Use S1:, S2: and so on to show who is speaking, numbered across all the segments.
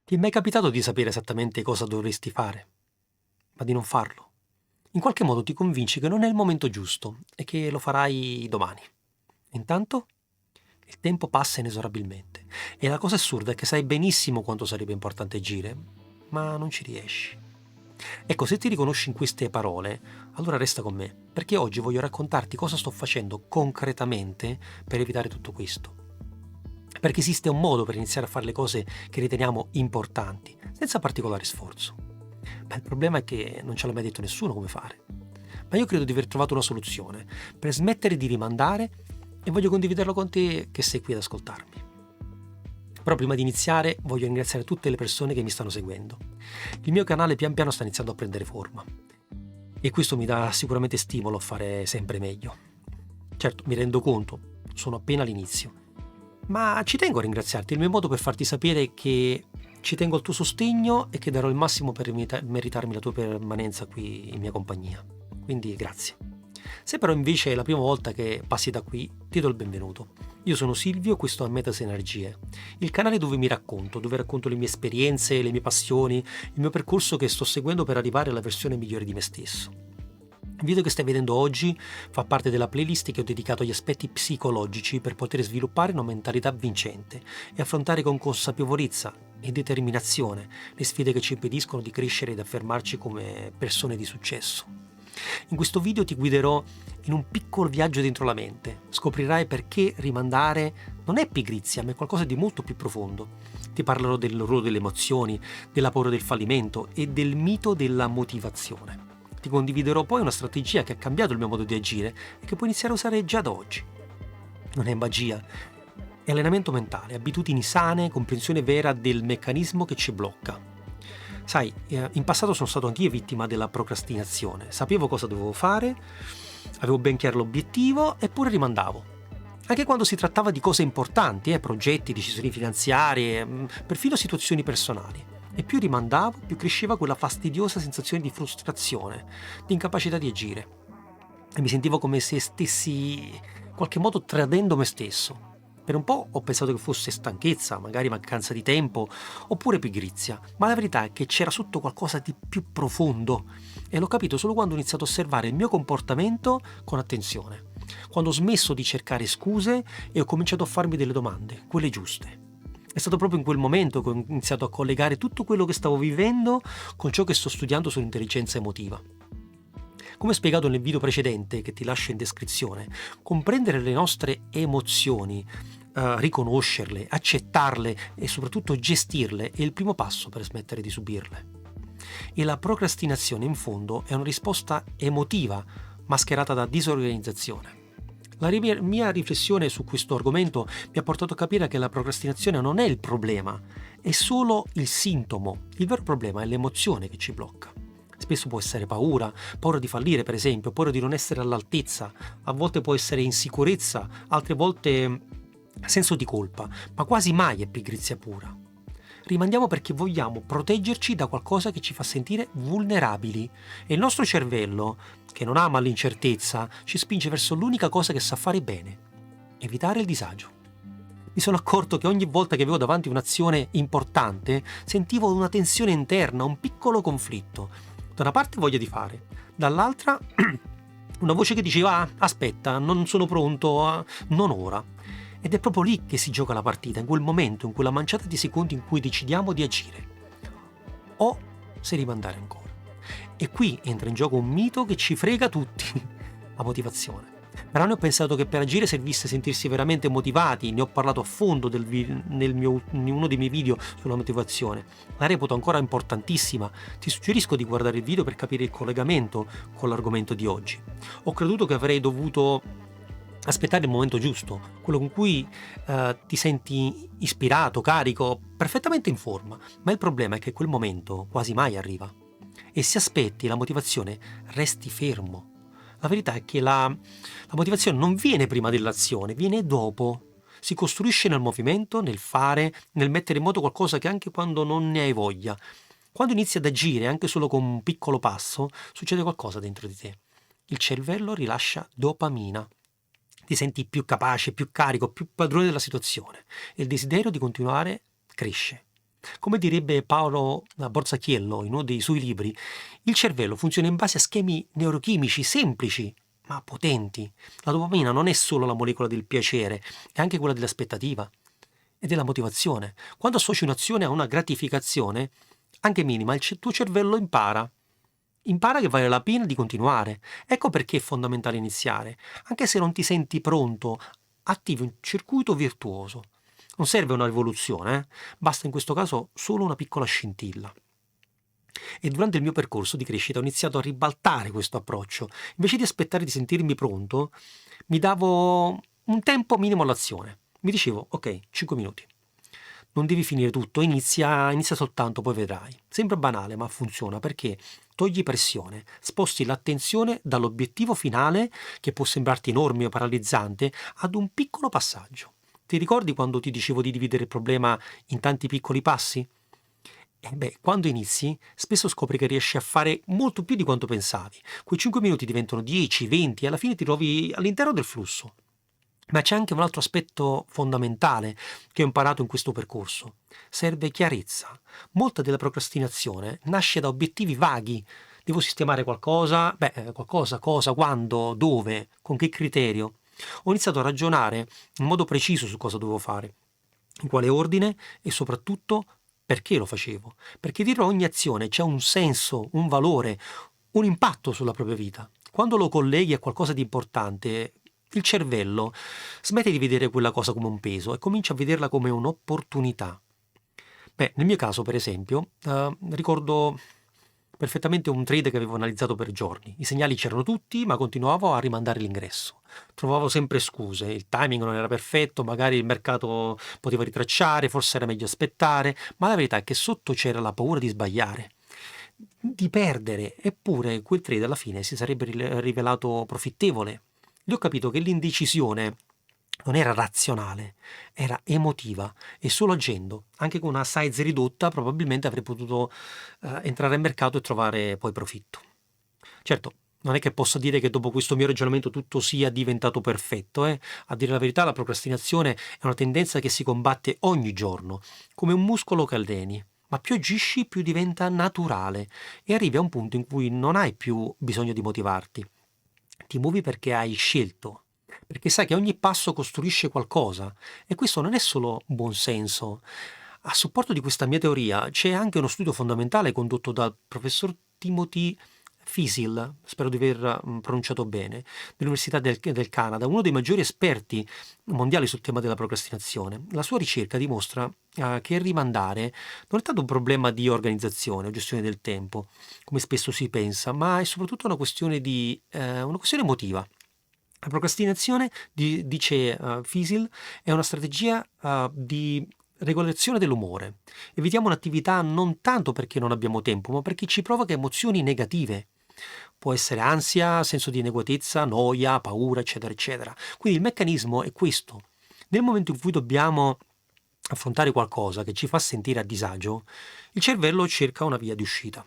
S1: Ti è mai capitato di sapere esattamente cosa dovresti fare, ma di non farlo? In qualche modo ti convinci che non è il momento giusto e che lo farai domani. Intanto il tempo passa inesorabilmente e la cosa assurda è che sai benissimo quanto sarebbe importante agire, ma non ci riesci. Ecco, se ti riconosci in queste parole, allora resta con me, perché oggi voglio raccontarti cosa sto facendo concretamente per evitare tutto questo. Perché esiste un modo per iniziare a fare le cose che riteniamo importanti, senza particolare sforzo. Ma il problema è che non ce l'ha mai detto nessuno come fare. Ma io credo di aver trovato una soluzione per smettere di rimandare e voglio condividerlo con te che sei qui ad ascoltarmi. Però prima di iniziare voglio ringraziare tutte le persone che mi stanno seguendo. Il mio canale pian piano sta iniziando a prendere forma e questo mi dà sicuramente stimolo a fare sempre meglio. Certo, mi rendo conto, sono appena all'inizio, ma ci tengo a ringraziarti, è il mio modo per farti sapere che ci tengo al tuo sostegno e che darò il massimo per meritarmi la tua permanenza qui in mia compagnia. Quindi grazie. Se però invece è la prima volta che passi da qui, ti do il benvenuto. Io sono Silvio, questo è Metas Energie, il canale dove racconto le mie esperienze, le mie passioni, il mio percorso che sto seguendo per arrivare alla versione migliore di me stesso. Il video che stai vedendo oggi fa parte della playlist che ho dedicato agli aspetti psicologici per poter sviluppare una mentalità vincente e affrontare con consapevolezza e determinazione le sfide che ci impediscono di crescere ed affermarci come persone di successo. In questo video ti guiderò in un piccolo viaggio dentro la mente. Scoprirai perché rimandare non è pigrizia, ma è qualcosa di molto più profondo. Ti parlerò del ruolo delle emozioni, della paura del fallimento e del mito della motivazione. Ti condividerò poi una strategia che ha cambiato il mio modo di agire e che puoi iniziare a usare già da oggi. Non è magia, è allenamento mentale, abitudini sane, comprensione vera del meccanismo che ci blocca. Sai, in passato sono stato anch'io vittima della procrastinazione. Sapevo cosa dovevo fare, avevo ben chiaro l'obiettivo, eppure rimandavo. Anche quando si trattava di cose importanti, progetti, decisioni finanziarie, perfino situazioni personali. E più rimandavo, più cresceva quella fastidiosa sensazione di frustrazione, di incapacità di agire. E mi sentivo come se stessi in qualche modo tradendo me stesso. Per un po' ho pensato che fosse stanchezza, magari mancanza di tempo, oppure pigrizia, ma la verità è che c'era sotto qualcosa di più profondo e l'ho capito solo quando ho iniziato a osservare il mio comportamento con attenzione, quando ho smesso di cercare scuse e ho cominciato a farmi delle domande, quelle giuste. È stato proprio in quel momento che ho iniziato a collegare tutto quello che stavo vivendo con ciò che sto studiando sull'intelligenza emotiva. Come spiegato nel video precedente che ti lascio in descrizione, comprendere le nostre emozioni, riconoscerle, accettarle e soprattutto gestirle è il primo passo per smettere di subirle. E la procrastinazione in fondo è una risposta emotiva mascherata da disorganizzazione. La mia riflessione su questo argomento mi ha portato a capire che la procrastinazione non è il problema, è solo il sintomo. Il vero problema è l'emozione che ci blocca. Spesso può essere paura, paura di fallire per esempio, paura di non essere all'altezza, a volte può essere insicurezza, altre volte senso di colpa, ma quasi mai è pigrizia pura. Rimandiamo perché vogliamo proteggerci da qualcosa che ci fa sentire vulnerabili e il nostro cervello, che non ama l'incertezza, ci spinge verso l'unica cosa che sa fare bene: evitare il disagio. Mi sono accorto che ogni volta che avevo davanti un'azione importante sentivo una tensione interna, un piccolo conflitto. Da una parte voglia di fare, dall'altra una voce che diceva aspetta, non sono pronto, non ora. Ed è proprio lì che si gioca la partita, in quel momento, in quella manciata di secondi in cui decidiamo di agire. O se rimandare ancora. E qui entra in gioco un mito che ci frega tutti, la motivazione. Per anni ho pensato che per agire servisse sentirsi veramente motivati, ne ho parlato a fondo in uno dei miei video sulla motivazione. La reputo ancora importantissima, ti suggerisco di guardare il video per capire il collegamento con l'argomento di oggi. Ho creduto che avrei dovuto aspettare il momento giusto, quello con cui ti senti ispirato, carico, perfettamente in forma, ma il problema è che quel momento quasi mai arriva. E se aspetti la motivazione, resti fermo. La verità è che la motivazione non viene prima dell'azione, viene dopo. Si costruisce nel movimento, nel fare, nel mettere in moto qualcosa che anche quando non ne hai voglia. Quando inizi ad agire, anche solo con un piccolo passo, succede qualcosa dentro di te. Il cervello rilascia dopamina. Ti senti più capace, più carico, più padrone della situazione e il desiderio di continuare cresce. Come direbbe Paolo Borzacchiello in uno dei suoi libri, il cervello funziona in base a schemi neurochimici semplici, ma potenti. La dopamina non è solo la molecola del piacere, è anche quella dell'aspettativa e della motivazione. Quando associ un'azione a una gratificazione, anche minima, tuo cervello impara che vale la pena di continuare. Ecco perché è fondamentale iniziare. Anche se non ti senti pronto, attivi un circuito virtuoso. Non serve una rivoluzione, basta in questo caso solo una piccola scintilla. E durante il mio percorso di crescita ho iniziato a ribaltare questo approccio. Invece di aspettare di sentirmi pronto, mi davo un tempo minimo all'azione. Mi dicevo, ok, 5 minuti. Non devi finire tutto, inizia soltanto, poi vedrai. Sembra banale, ma funziona perché togli pressione, sposti l'attenzione dall'obiettivo finale, che può sembrarti enorme o paralizzante, ad un piccolo passaggio. Ti ricordi quando ti dicevo di dividere il problema in tanti piccoli passi? Quando inizi, spesso scopri che riesci a fare molto più di quanto pensavi. Quei 5 minuti diventano 10, 20 e alla fine ti trovi all'interno del flusso. Ma c'è anche un altro aspetto fondamentale che ho imparato in questo percorso. Serve chiarezza. Molta della procrastinazione nasce da obiettivi vaghi. Devo sistemare qualcosa? Qualcosa, cosa, quando, dove, con che criterio? Ho iniziato a ragionare in modo preciso su cosa dovevo fare, in quale ordine e soprattutto perché lo facevo. Perché dietro ogni azione c'è un senso, un valore, un impatto sulla propria vita. Quando lo colleghi a qualcosa di importante, il cervello smette di vedere quella cosa come un peso e comincia a vederla come un'opportunità. Nel mio caso, per esempio, ricordo perfettamente un trade che avevo analizzato per giorni. I segnali c'erano tutti, ma continuavo a rimandare l'ingresso. Trovavo sempre scuse, il timing non era perfetto, magari il mercato poteva ritracciare, forse era meglio aspettare, ma la verità è che sotto c'era la paura di sbagliare, di perdere, eppure quel trade alla fine si sarebbe rivelato profittevole. Lì ho capito che l'indecisione non era razionale, era emotiva e solo agendo, anche con una size ridotta, probabilmente avrei potuto entrare al mercato e trovare poi profitto. Certo, non è che possa dire che dopo questo mio ragionamento tutto sia diventato perfetto, eh? A dire la verità, la procrastinazione è una tendenza che si combatte ogni giorno, come un muscolo che alleni. Ma più agisci, più diventa naturale e arrivi a un punto in cui non hai più bisogno di motivarti. Ti muovi perché hai scelto, perché sai che ogni passo costruisce qualcosa e questo non è solo buonsenso. A supporto di questa mia teoria c'è anche uno studio fondamentale condotto dal professor Timothy Fisil, spero di aver pronunciato bene, dell'Università del Canada, uno dei maggiori esperti mondiali sul tema della procrastinazione. La sua ricerca dimostra che rimandare non è tanto un problema di organizzazione o gestione del tempo, come spesso si pensa, ma è soprattutto una questione emotiva. La procrastinazione, dice Fisil, è una strategia di regolazione dell'umore. Evitiamo un'attività non tanto perché non abbiamo tempo, ma perché ci provoca emozioni negative. Può essere ansia, senso di inadeguatezza, noia, paura, eccetera, eccetera. Quindi il meccanismo è questo. Nel momento in cui dobbiamo affrontare qualcosa che ci fa sentire a disagio, il cervello cerca una via di uscita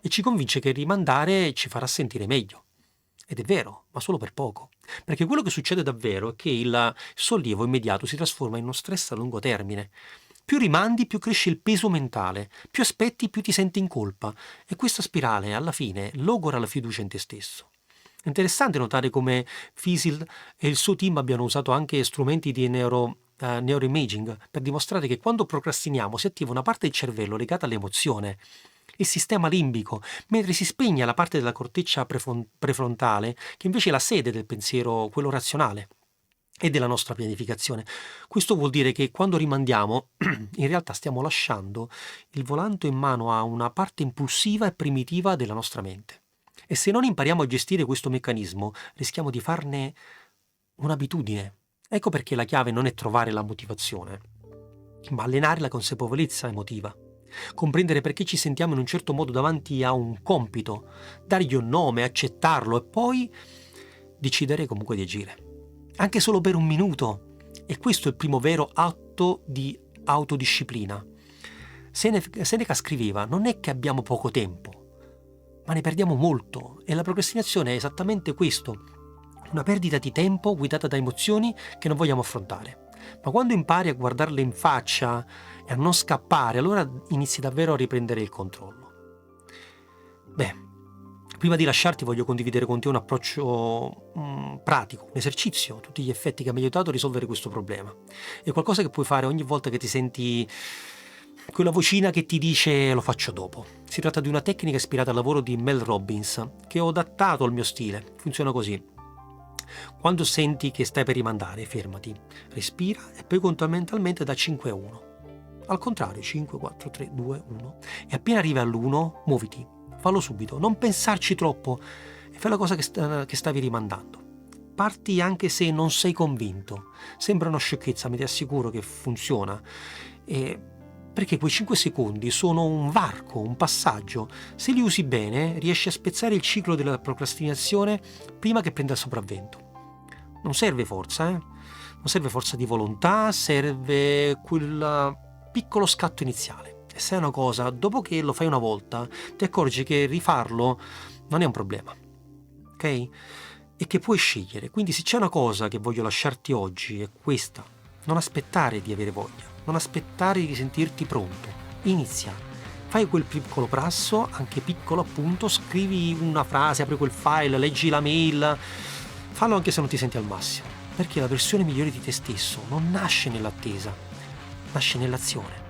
S1: e ci convince che rimandare ci farà sentire meglio. Ed è vero, ma solo per poco. Perché quello che succede davvero è che il sollievo immediato si trasforma in uno stress a lungo termine. Più rimandi, più cresce il peso mentale, più aspetti, più ti senti in colpa. E questa spirale, alla fine, logora la fiducia in te stesso. È interessante notare come Fisil e il suo team abbiano usato anche strumenti di neuroimaging per dimostrare che quando procrastiniamo si attiva una parte del cervello legata all'emozione, il sistema limbico, mentre si spegne la parte della corteccia prefrontale, che invece è la sede del pensiero, quello razionale, e della nostra pianificazione. Questo vuol dire che quando rimandiamo, in realtà stiamo lasciando il volante in mano a una parte impulsiva e primitiva della nostra mente. E se non impariamo a gestire questo meccanismo, rischiamo di farne un'abitudine. Ecco perché la chiave non è trovare la motivazione, ma allenare la consapevolezza emotiva. Comprendere perché ci sentiamo in un certo modo davanti a un compito, dargli un nome, accettarlo e poi decidere comunque di agire. Anche solo per un minuto. E questo è il primo vero atto di autodisciplina. Seneca scriveva: non è che abbiamo poco tempo, ma ne perdiamo molto. E la procrastinazione è esattamente questo: una perdita di tempo guidata da emozioni che non vogliamo affrontare. Ma quando impari a guardarle in faccia e a non scappare, allora inizi davvero a riprendere il controllo. Beh, prima di lasciarti voglio condividere con te un approccio pratico, un esercizio, a tutti gli effetti che mi ha aiutato a risolvere questo problema. È qualcosa che puoi fare ogni volta che ti senti quella vocina che ti dice lo faccio dopo. Si tratta di una tecnica ispirata al lavoro di Mel Robbins, che ho adattato al mio stile. Funziona così. Quando senti che stai per rimandare, fermati, respira e poi conta mentalmente da 5 a 1. Al contrario, 5, 4, 3, 2, 1. E appena arrivi all'1, muoviti. Fallo subito, non pensarci troppo e fai la cosa che stavi rimandando. Parti anche se non sei convinto. Sembra una sciocchezza, ma ti assicuro che funziona. Perché quei 5 secondi sono un varco, un passaggio. Se li usi bene, riesci a spezzare il ciclo della procrastinazione prima che prenda il sopravvento. Non serve forza, Non serve forza di volontà, serve quel piccolo scatto iniziale. E se è una cosa, dopo che lo fai una volta, ti accorgi che rifarlo non è un problema, ok? E che puoi scegliere. Quindi se c'è una cosa che voglio lasciarti oggi è questa. Non aspettare di avere voglia, non aspettare di sentirti pronto. Inizia. Fai quel piccolo passo, anche piccolo appunto, scrivi una frase, apri quel file, leggi la mail. Fallo anche se non ti senti al massimo, perché la versione migliore di te stesso non nasce nell'attesa, nasce nell'azione.